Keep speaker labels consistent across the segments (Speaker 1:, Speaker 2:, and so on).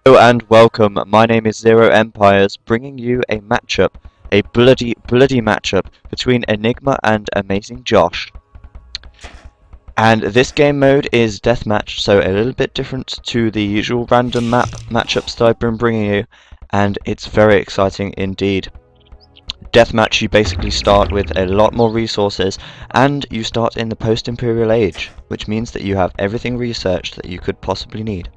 Speaker 1: Hello and welcome, my name is Zero Empires, bringing you a matchup, a bloody matchup between Enigma and Amazing Josh. And this game mode is deathmatch, so a little bit different to the usual random matchups that I've been bringing you, and it's very exciting indeed. Deathmatch, you basically start with a lot more resources, and you start in the post-imperial age, which means that you have everything researched that you could possibly need.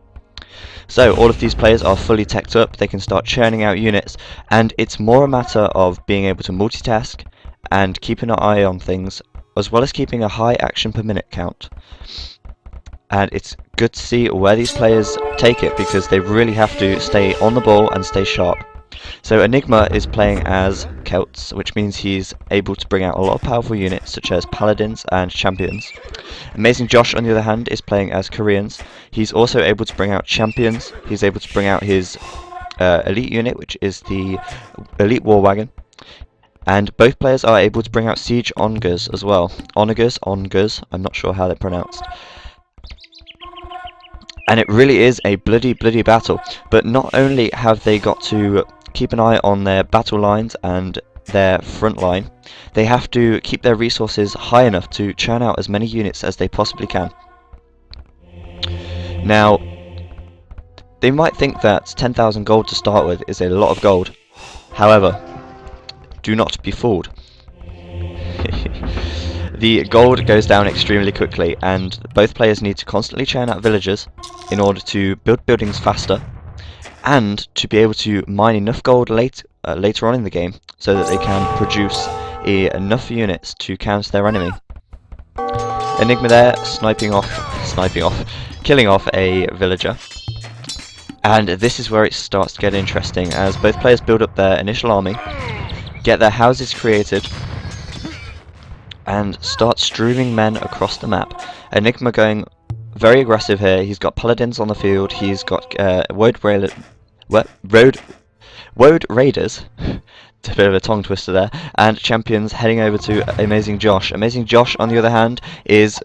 Speaker 1: So all of these players are fully teched up, they can start churning out units, and it's more a matter of being able to multitask and keep an eye on things, as well as keeping a high action per minute count. And it's good to see where these players take it, because they really have to stay on the ball and stay sharp. So Enigma is playing as Celts, which means he's able to bring out a lot of powerful units such as Paladins and Champions. Amazing Josh, on the other hand, is playing as Koreans. He's also able to bring out Champions. He's able to bring out his elite unit, which is the Elite War Wagon. And both players are able to bring out Siege Onagers as well. Onagers, I'm not sure how they're pronounced. And it really is a bloody battle. But not only have they got to keep an eye on their battle lines and their front line, they have to keep their resources high enough to churn out as many units as they possibly can. Now, they might think that 10,000 gold to start with is a lot of gold. However, do not be fooled. The gold goes down extremely quickly, and both players need to constantly churn out villagers in order to build buildings faster, and to be able to mine enough gold later on in the game so that they can produce enough units to counter their enemy. Enigma there, killing off a villager. And this is where it starts to get interesting, as both players build up their initial army, get their houses created, and start streaming men across the map. Enigma going very aggressive here. He's got Paladins on the field, he's got Road Raiders, it's a bit of a tongue twister there, and Champions heading over to Amazing Josh. Amazing Josh, on the other hand, is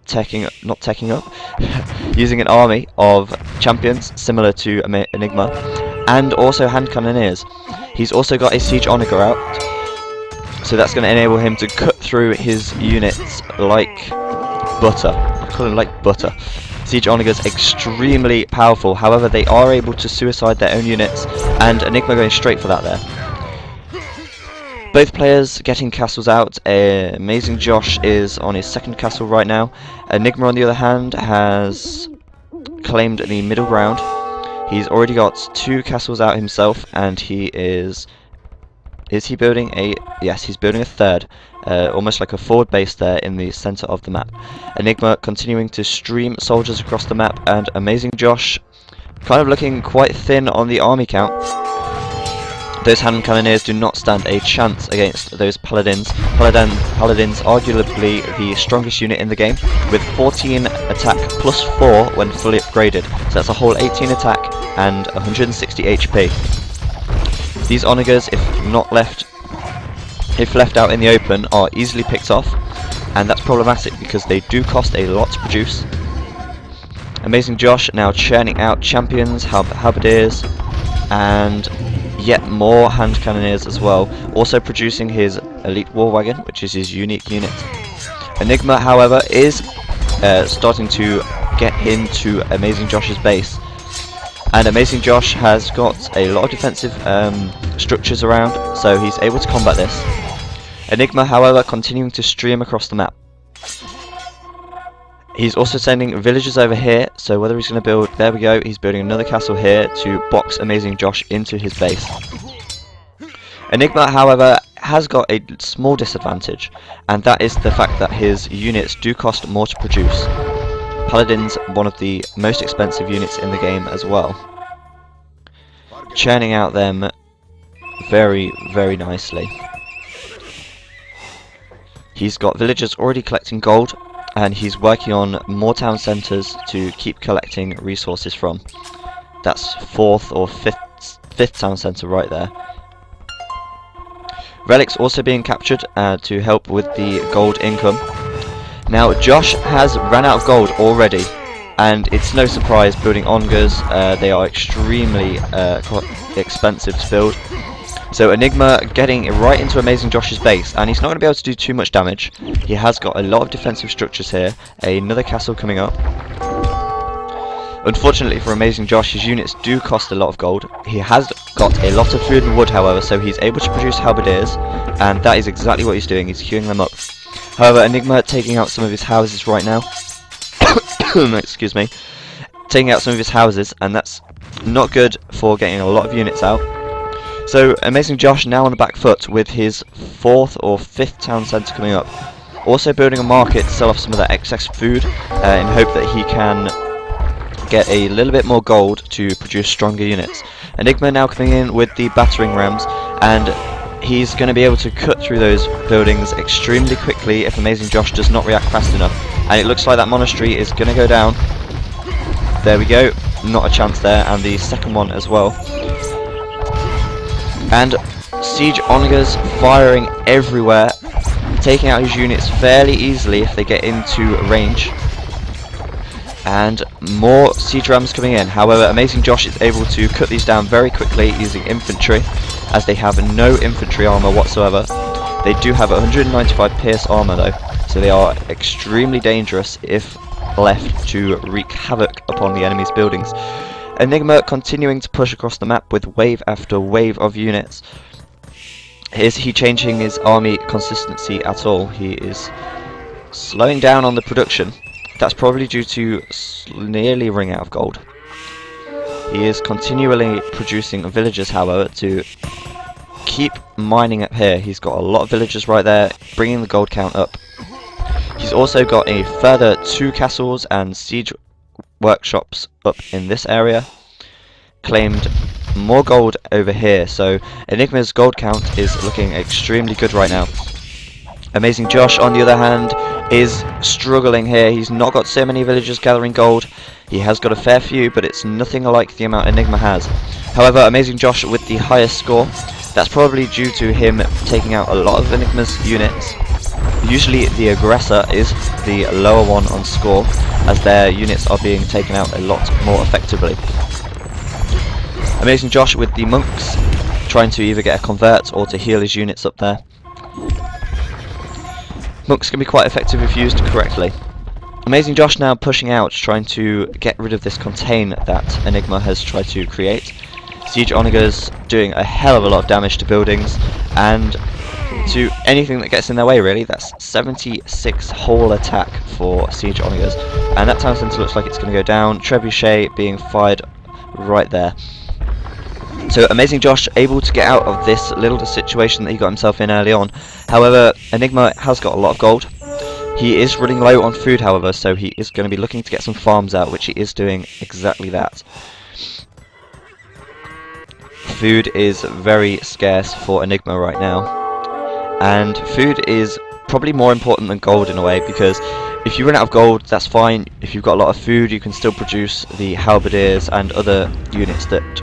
Speaker 1: using an army of Champions similar to Enigma, and also hand cannoneers. He's also got a Siege Onager out, so that's going to enable him to cut through his units like butter. I call them like butter. Siege Onagers extremely powerful, however they are able to suicide their own units, and Enigma going straight for that there. Both players getting castles out. Amazing Josh is on his second castle right now. Enigma, on the other hand, has claimed the middle ground. He's already got 2 castles out himself, and he is he building a... yes, he's building a third, almost like a forward base there in the centre of the map. Enigma continuing to stream soldiers across the map, and Amazing Josh kind of looking quite thin on the army count. Those hand cannoneers do not stand a chance against those Paladins. Paladins arguably the strongest unit in the game, with 14 attack plus 4 when fully upgraded. So that's a whole 18 attack and 160 HP. These Onagers, if left out in the open, are easily picked off, and that's problematic because they do cost a lot to produce. Amazing Josh now churning out Champions, Halberdiers, and yet more hand cannoneers as well, also producing his Elite War Wagon, which is his unique unit. Enigma, however, is starting to get into Amazing Josh's base. And Amazing Josh has got a lot of defensive structures around, so he's able to combat this. Enigma, however, continuing to stream across the map. He's also sending villagers over here, so whether he's going to build... there we go, he's building another castle here to box Amazing Josh into his base. Enigma, however, has got a small disadvantage, and that is the fact that his units do cost more to produce. Paladins, one of the most expensive units in the game as well. Churning out them very nicely. He's got villagers already collecting gold, and he's working on more town centres to keep collecting resources from. That's 4th or 5th town centre right there. Relics also being captured to help with the gold income. Now Josh has ran out of gold already, and it's no surprise building Ongers. They are extremely expensive to build. So Enigma getting right into Amazing Josh's base, and he's not going to be able to do too much damage. He has got a lot of defensive structures here. Another castle coming up. Unfortunately for Amazing Josh, his units do cost a lot of gold. He has got a lot of food and wood, however, so he's able to produce halberdiers, and that is exactly what he's doing. He's queuing them up. However, Enigma taking out some of his houses right now. Excuse me. Taking out some of his houses, and that's not good for getting a lot of units out. So Amazing Josh now on the back foot with his 4th or 5th town centre coming up. Also building a market to sell off some of that excess food in hope that he can get a little bit more gold to produce stronger units. Enigma now coming in with the battering rams, and he's going to be able to cut through those buildings extremely quickly if Amazing Josh does not react fast enough. And it looks like that monastery is going to go down. There we go, not a chance there, and the second one as well. And Siege Onagers firing everywhere, taking out his units fairly easily if they get into range. And more siege rams coming in. However, Amazing Josh is able to cut these down very quickly using infantry, as they have no infantry armor whatsoever. They do have 195 pierce armor though, so they are extremely dangerous if left to wreak havoc upon the enemy's buildings. Enigma continuing to push across the map with wave after wave of units. Is he changing his army consistency at all? He is slowing down on the production. That's probably due to nearly running out of gold. He is continually producing villagers, however, to keep mining up here. He's got a lot of villagers right there, bringing the gold count up. He's also got a further 2 castles and siege workshops up in this area. Claimed more gold over here, so Enigma's gold count is looking extremely good right now. Amazing Josh, on the other hand, is struggling here. He's not got so many villagers gathering gold. He has got a fair few, but it's nothing like the amount Enigma has. However, Amazing Josh with the highest score. That's probably due to him taking out a lot of Enigma's units. Usually the aggressor is the lower one on score, as their units are being taken out a lot more effectively. Amazing Josh with the monks, trying to either get a convert or to heal his units up there. Monks can be quite effective if used correctly. Amazing Josh now pushing out, trying to get rid of this contain that Enigma has tried to create. Siege Onagers doing a hell of a lot of damage to buildings and to anything that gets in their way, really. That's 76 whole attack for Siege Onagers, and that town centre looks like it's going to go down. Trebuchet being fired right there. So Amazing Josh able to get out of this little situation that he got himself in early on. However, Enigma has got a lot of gold. He is running low on food, however, so he is going to be looking to get some farms out, which he is doing exactly that. Food is very scarce for Enigma right now, and food is probably more important than gold in a way, because if you run out of gold, that's fine. If you've got a lot of food, you can still produce the halberdiers and other units that